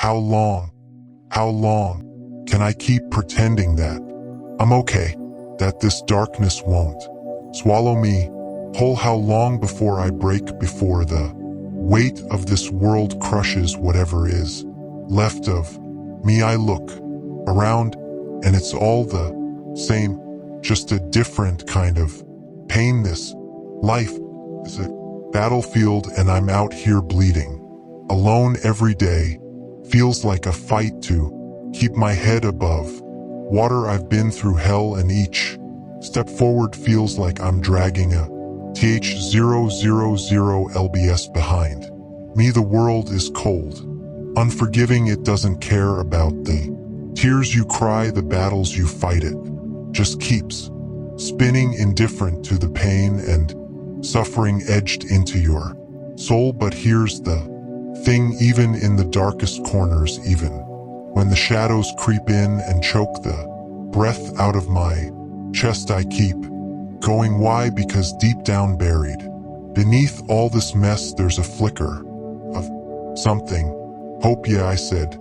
How long? How long can I keep pretending that I'm okay, that this darkness won't swallow me whole? How long before I break, before the weight of this world crushes whatever is left of me? I look around and it's all the same, just a different kind of pain. This life is a battlefield and I'm out here bleeding alone every day. Feels like a fight to keep my head above water. I've been through hell and each step forward feels like I'm dragging a TH000 LBS behind me. The world is cold, unforgiving. It doesn't care about the tears you cry, the battles you fight. It just keeps spinning, indifferent to the pain and suffering etched into your soul. But here's the thing, even in the darkest corners, even when the shadows creep in and choke the breath out of my chest, I keep going. Why? Because deep down, buried beneath all this mess, there's a flicker of something. Hope. Yeah, I said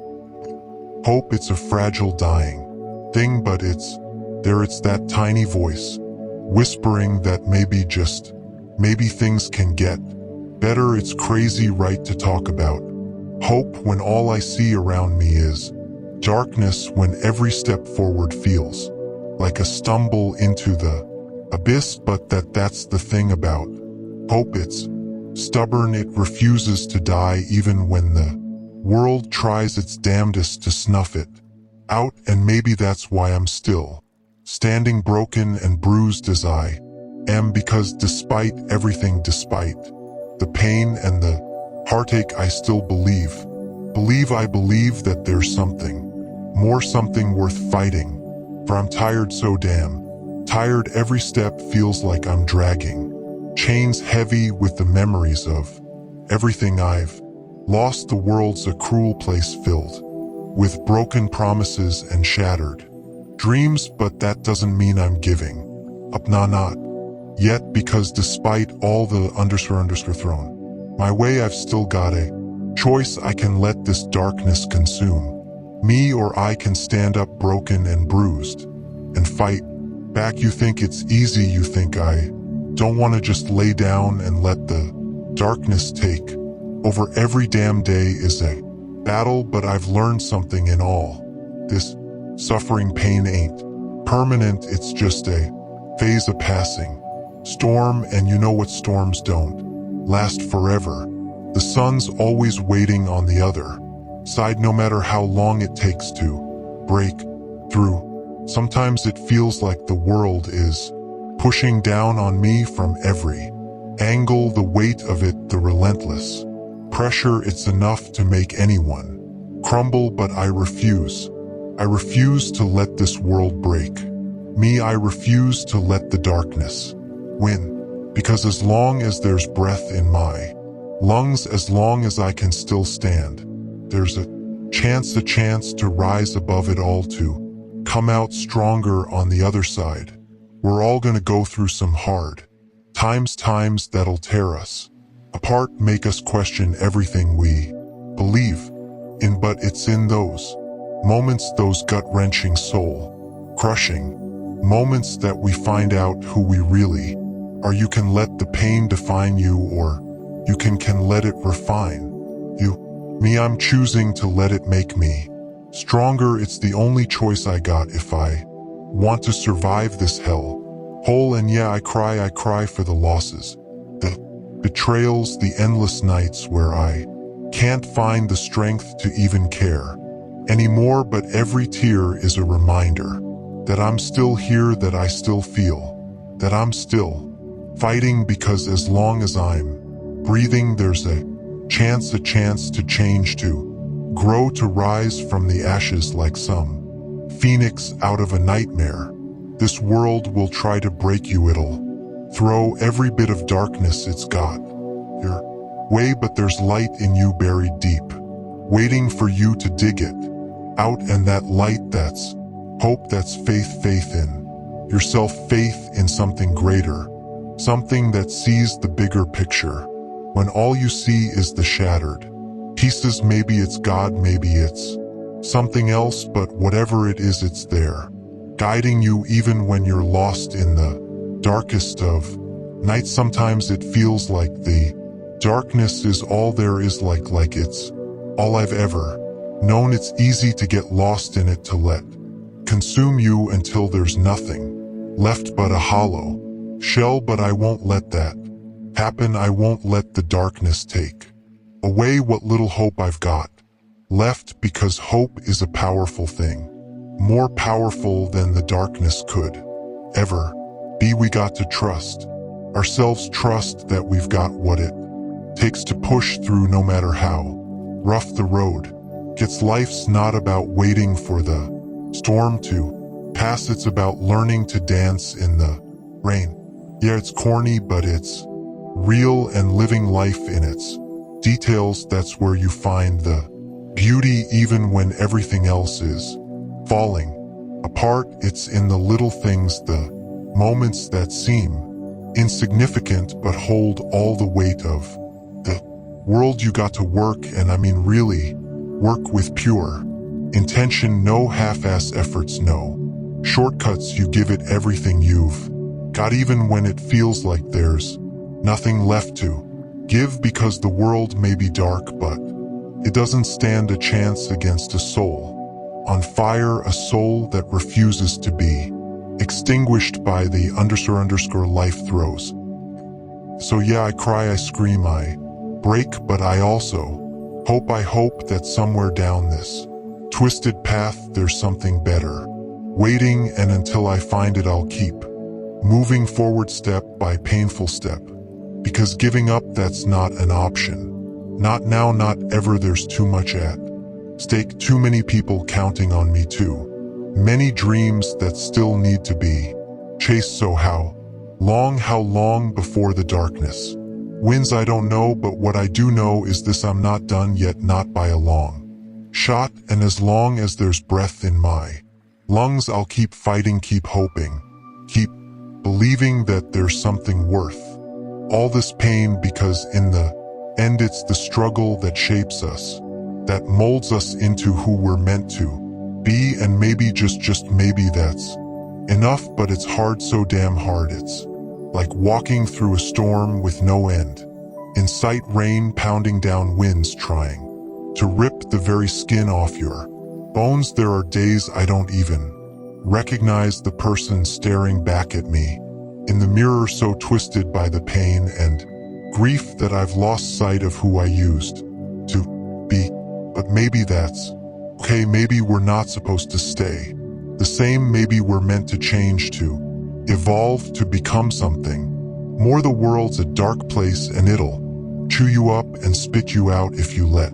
hope. It's a fragile, dying thing, but it's there. It's that tiny voice whispering that maybe, just maybe, things can get better. It's crazy, right, to talk about hope when all I see around me is darkness, when every step forward feels like a stumble into the abyss. But that's the thing about hope. It's stubborn. It refuses to die even when the world tries its damnedest to snuff it out. And maybe that's why I'm still standing, broken and bruised as I am, because despite everything, despite the pain and the heartache, I still believe. I believe that there's something more, something worth fighting for. I'm tired, so damn tired. Every step feels like I'm dragging chains, heavy with the memories of everything I've lost. The world's a cruel place, filled with broken promises and shattered dreams. But that doesn't mean I'm giving up, nah, not yet, because despite all the underscore thrown my way, I've still got a choice. I can let this darkness consume me, or I can stand up broken and bruised and fight back. You think it's easy, you think I don't want to just lay down and let the darkness take over. Every damn day is a battle, but I've learned something in all this suffering. Pain ain't permanent, it's just a phase, a passing storm. And you know what? Storms don't last forever. The sun's always waiting on the other side, no matter how long it takes to break through. Sometimes it feels like the world is pushing down on me from every angle, the weight of it, the relentless pressure. It's enough to make anyone crumble, but I refuse. I refuse to let this world break me. I refuse to let the darkness win, because as long as there's breath in my lungs, as long as I can still stand, there's a chance to rise above it all, to come out stronger on the other side. We're all gonna go through some hard times that'll tear us apart, make us question everything we believe in. But it's in those moments, those gut-wrenching, soul-crushing moments, that we find out who we really are. You can let the pain define you, or you can let it refine you. Me, I'm choosing to let it make me stronger. It's the only choice I got if I want to survive this hell hole. And yeah, I cry for the losses, the betrayals, the endless nights where I can't find the strength to even care anymore. But every tear is a reminder that I'm still here, that I still feel, that I'm still fighting. Because as long as I'm breathing, there's a chance to change, to grow, to rise from the ashes like some phoenix out of a nightmare. This world will try to break you, it'll throw every bit of darkness it's got your way, but there's light in you, buried deep, waiting for you to dig it out. And that light, that's hope, that's faith in yourself, faith in something greater, something that sees the bigger picture when all you see is the shattered Pieces, maybe it's God, maybe it's something else, but whatever it is, it's there, guiding you even when you're lost in the darkest of nights. Sometimes it feels like the darkness is all there is, like it's all I've ever known. It's easy to get lost in it, to let consume you until there's nothing left but a hollow shell. But I won't let that happen. I won't let the darkness take away what little hope I've got left, because hope is a powerful thing, more powerful than the darkness could ever be. We got to trust ourselves, trust that we've got what it takes to push through, no matter how rough the road gets. Life's not about waiting for the storm to pass, it's about learning to dance in the rain. Yeah, it's corny, but it's real, and living life in its details, that's where you find the beauty, even when everything else is falling apart. It's in the little things, the moments that seem insignificant but hold all the weight of the world. You got to work, and I mean really work, with pure intention, no half-ass efforts, no shortcuts. You give it everything you've got, even when it feels like there's nothing left to give, because the world may be dark, but it doesn't stand a chance against a soul on fire, a soul that refuses to be extinguished by the _ life throws. So yeah, I cry, I scream, I break, but I also hope. I hope that somewhere down this twisted path there's something better waiting, and until I find it, I'll keep moving forward, step by painful step, because giving up, that's not an option. Not now, not ever. There's too much at stake, too many people counting on me, too many dreams that still need to be chased. So how long before the darkness wins? I don't know, but what I do know is this: I'm not done yet, not by a long shot, and as long as there's breath in my lungs, I'll keep fighting, keep hoping, keep believing that there's something worth all this pain, because in the end it's the struggle that shapes us, that molds us into who we're meant to be. And maybe, just maybe, that's enough, but it's hard, so damn hard. It's like walking through a storm with no end in sight, rain pounding down, winds trying to rip the very skin off your bones. There are days I don't even recognize the person staring back at me in the mirror, so twisted by the pain and grief that I've lost sight of who I used to be. But maybe that's okay. Maybe we're not supposed to stay the same. Maybe we're meant to change, to evolve, to become something more. The world's a dark place, and it'll chew you up and spit you out if you let.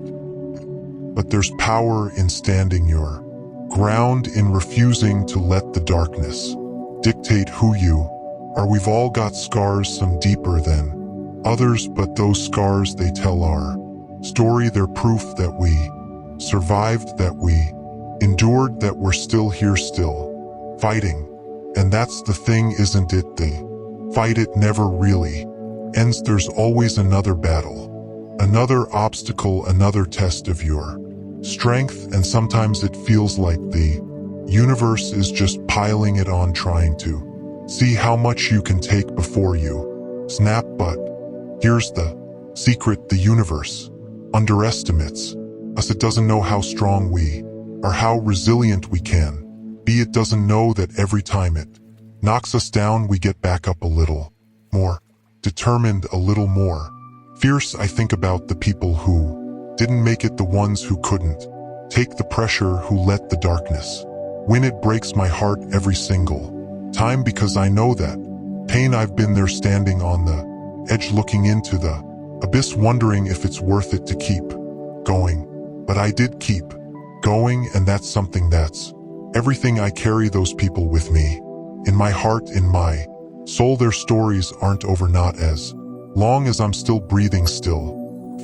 But there's power in standing your ground, in refusing to let the darkness dictate who you are. We've all got scars, some deeper than others, but those scars, they tell our story. They're proof that we survived, that we endured, that we're still here, still fighting. And that's the thing, isn't it? The fight, it never really ends. There's always another battle, another obstacle, another test of your strength, and sometimes it feels like the universe is just piling it on, trying to see how much you can take before you snap. But here's the secret: the universe underestimates us. It doesn't know how strong we are, how resilient we can be. It doesn't know that every time it knocks us down, we get back up a little more determined, a little more fierce. I think about the people who didn't make it, the ones who couldn't take the pressure, who let the darkness win. It breaks my heart every single time, because I know that pain. I've been there, standing on the edge, looking into the abyss, wondering if it's worth it to keep going. But I did keep going, and that's something, that's everything. I carry those people with me in my heart, in my soul. Their stories aren't over, not as long as I'm still breathing, still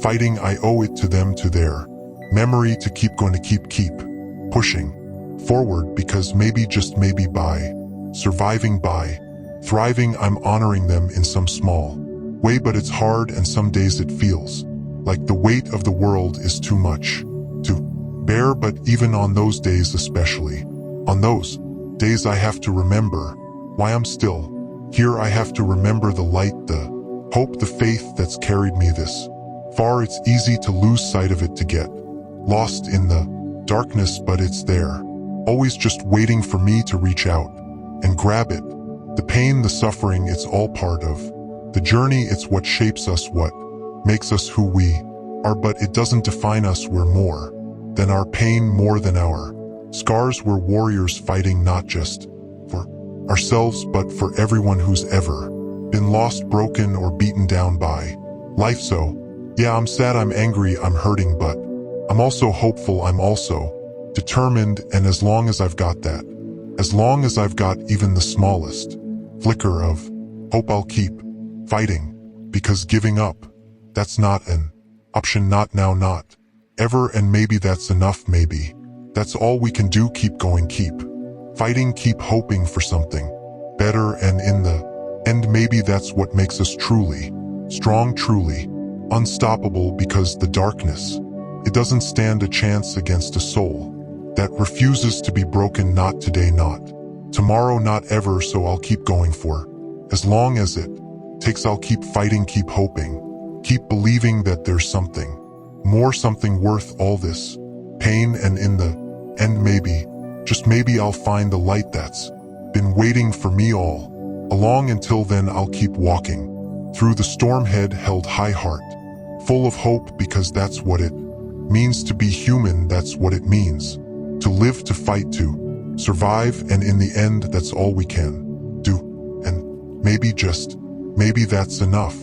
fighting. I owe it to them, to their memory, to keep going, to keep pushing forward, because maybe, just maybe, by surviving, by thriving, I'm honoring them in some small way. But it's hard, and some days it feels like the weight of the world is too much to bear. But even on those days, especially on those days, I have to remember why I'm still here. I have to remember the light, the hope, the faith that's carried me this far. It's easy to lose sight of it, to get lost in the darkness, but it's there, always just waiting for me to reach out and grab it. The pain, the suffering, it's all part of the journey. It's what shapes us, what makes us who we are, but it doesn't define us. We're more than our pain, more than our scars. We're warriors fighting not just for ourselves, but for everyone who's ever been lost, broken, or beaten down by life. So, yeah, I'm sad, I'm angry, I'm hurting, but I'm also hopeful, I'm also determined. And as long as I've got that, as long as I've got even the smallest flicker of hope, I'll keep fighting, because giving up, that's not an option, not now, not ever. And maybe that's enough, maybe that's all we can do. Keep going, keep fighting, keep hoping for something better. And in the end, maybe that's what makes us truly strong, truly unstoppable, because the darkness, it doesn't stand a chance against a soul that refuses to be broken. Not today, not tomorrow, not ever. So I'll keep going for as long as it takes. I'll keep fighting, keep hoping, keep believing that there's something more, something worth all this pain. And in the end, maybe, just maybe, I'll find the light that's been waiting for me all along. Until then, I'll keep walking through the storm, head held high, heart full of hope, because that's what it means to be human. That's what it means to live, to fight, to survive. And in the end, that's all we can do. And maybe, just maybe, that's enough.